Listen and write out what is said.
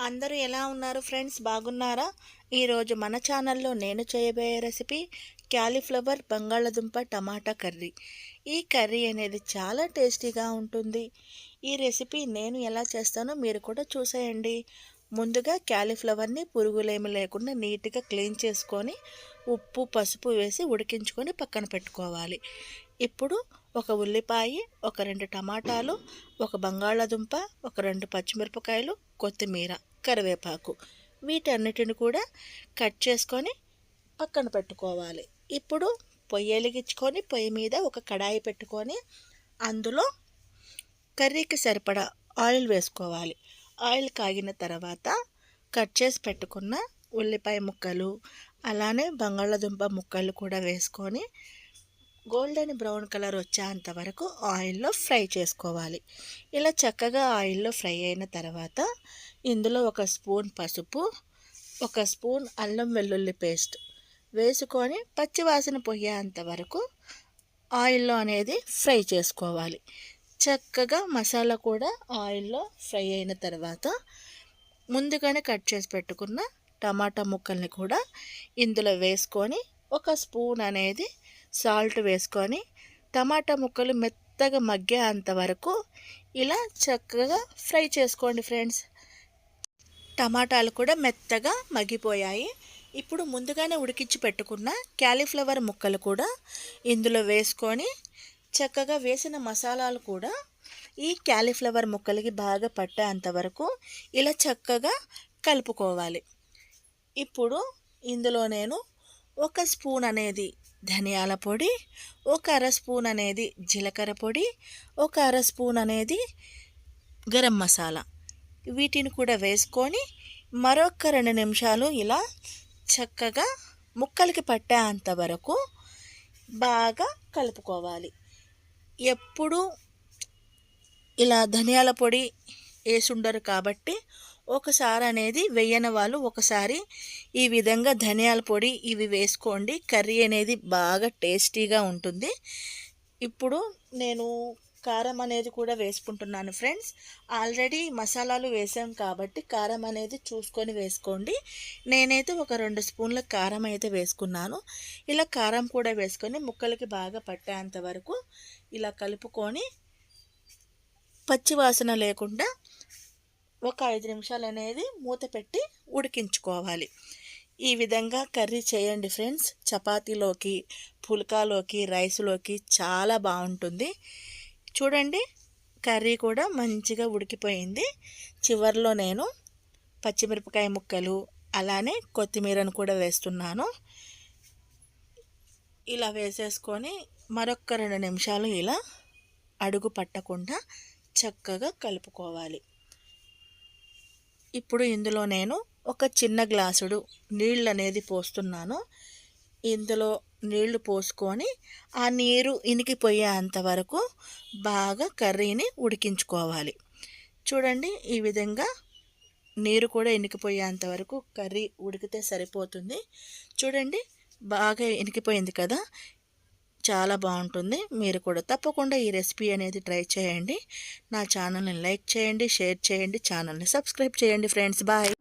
అందరూ ఎలా ఉన్నారు ఫ్రెండ్స్, బాగున్నారా? ఈరోజు మన ఛానల్లో నేను చేయబోయే రెసిపీ క్యాలీఫ్లవర్ బంగాళదుంప టమాటా కర్రీ. ఈ కర్రీ అనేది చాలా టేస్టీగా ఉంటుంది. ఈ రెసిపీ నేను ఎలా చేస్తానో మీరు కూడా చూసేయండి. ముందుగా క్యాలీఫ్లవర్ని పురుగులేమి లేకుండా నీట్గా క్లీన్ చేసుకొని ఉప్పు పసుపు వేసి ఉడికించుకొని పక్కన పెట్టుకోవాలి. ఇప్పుడు ఒక ఉల్లిపాయ, ఒక 2 టమాటాలు, ఒక బంగాళాదుంప, ఒక 2 పచ్చిమిరపకాయలు, కొత్తిమీర, కరివేపాకు వీటన్నిటిని కూడా కట్ చేసుకొని పక్కన పెట్టుకోవాలి. ఇప్పుడు పొయ్యి వెలిగించుకొని పొయ్యి మీద ఒక కడాయి పెట్టుకొని అందులో కర్రీకి సరిపడా ఆయిల్ వేసుకోవాలి. ఆయిల్ కాగిన తర్వాత కట్ చేసి పెట్టుకున్న ఉల్లిపాయ ముక్కలు అలానే బంగాళాదుంప ముక్కలు కూడా వేసుకొని గోల్డెన్ బ్రౌన్ కలర్ వచ్చేంత వరకు ఆయిల్లో ఫ్రై చేసుకోవాలి. ఇలా చక్కగా ఆయిల్లో ఫ్రై అయిన తర్వాత ఇందులో ఒక స్పూన్ పసుపు, ఒక స్పూన్ అల్లం వెల్లుల్లి పేస్ట్ వేసుకొని పచ్చివాసన పోయేంత వరకు ఆయిల్లో అనేది ఫ్రై చేసుకోవాలి. చక్కగా మసాలా కూడా ఆయిల్లో ఫ్రై అయిన తర్వాత ముందుగానే కట్ చేసి పెట్టుకున్న టమాటా ముక్కల్ని కూడా ఇందులో వేసుకొని ఒక స్పూన్ అనేది సాల్ట్ వేసుకొని టమాటా ముక్కలు మెత్తగా మగ్గేంత వరకు ఇలా చక్కగా ఫ్రై చేసుకోండి ఫ్రెండ్స్. టమాటాలు కూడా మెత్తగా మగ్గిపోయాయి. ఇప్పుడు ముందుగానే ఉడికించి పెట్టుకున్న క్యాలీఫ్లవర్ ముక్కలు కూడా ఇందులో వేసుకొని చక్కగా వేసిన మసాలాలు కూడా ఈ క్యాలీఫ్లవర్ ముక్కలకి బాగా పట్టేంత వరకు ఇలా చక్కగా కలుపుకోవాలి. ఇప్పుడు ఇందులో నేను ఒక స్పూన్ అనేది ధనియాల పొడి, ఒక అర స్పూన్ అనేది జీలకర్ర పొడి, ఒక అర స్పూన్ అనేది గరం మసాలా వీటిని కూడా వేసుకొని మరొక 2 నిమిషాలు ఇలా చక్కగా ముక్కలకి పట్టేంత వరకు బాగా కలుపుకోవాలి. ఎప్పుడు ఇలా ధనియాల పొడి వేసుండరు కాబట్టి ఒకసారి అనేది వేయని వాళ్ళు ఒకసారి ఈ విధంగా ధనియాల పొడి ఇవి వేసుకోండి. కర్రీ అనేది బాగా టేస్టీగా ఉంటుంది. ఇప్పుడు నేను కారం అనేది కూడా వేసుకుంటున్నాను ఫ్రెండ్స్. ఆల్రెడీ మసాలాలు వేసాం కాబట్టి కారం అనేది చూసుకొని వేసుకోండి. నేనైతే ఒక 2 స్పూన్ల కారం అయితే వేసుకున్నాను. ఇలా కారం కూడా వేసుకొని ముక్కలకి బాగా పట్టేంత వరకు ఇలా కలుపుకొని పచ్చివాసన లేకుండా ఒక 5 నిమిషాలు అనేది మూత పెట్టి ఉడికించుకోవాలి. ఈ విధంగా కర్రీ చేయండి ఫ్రెండ్స్. చపాతీలోకి, పుల్కాలోకి, రైస్లోకి చాలా బాగుంటుంది. చూడండి, కర్రీ కూడా మంచిగా ఉడికిపోయింది. చివరిలో నేను పచ్చిమిరపకాయ ముక్కలు అలానే కొత్తిమీరను కూడా వేస్తున్నాను. ఇలా వేసేసుకొని మరొక 2 నిమిషాలు ఇలా అడుగు పట్టకుండా చక్కగా కలుపుకోవాలి. ఇప్పుడు ఇందులో నేను ఒక చిన్న గ్లాసుడు నీళ్ళు అనేది పోస్తున్నాను. ఇందులో నీళ్లు పోసుకొని ఆ నీరు ఇనికిపోయేంత వరకు బాగా కర్రీని ఉడికించుకోవాలి. చూడండి, ఈ విధంగా నీరు కూడా ఇనికిపోయేంత వరకు కర్రీ ఉడికితే సరిపోతుంది. చూడండి, బాగా ఇనికిపోయింది కదా, చాలా బాగుంటుంది. మీరు కూడా తప్పకుండా ఈ రెసిపీ అనేది ట్రై చేయండి. నా ఛానల్ని లైక్ చేయండి, షేర్ చేయండి, ఛానల్ని సబ్స్క్రైబ్ చేయండి ఫ్రెండ్స్. బాయ్.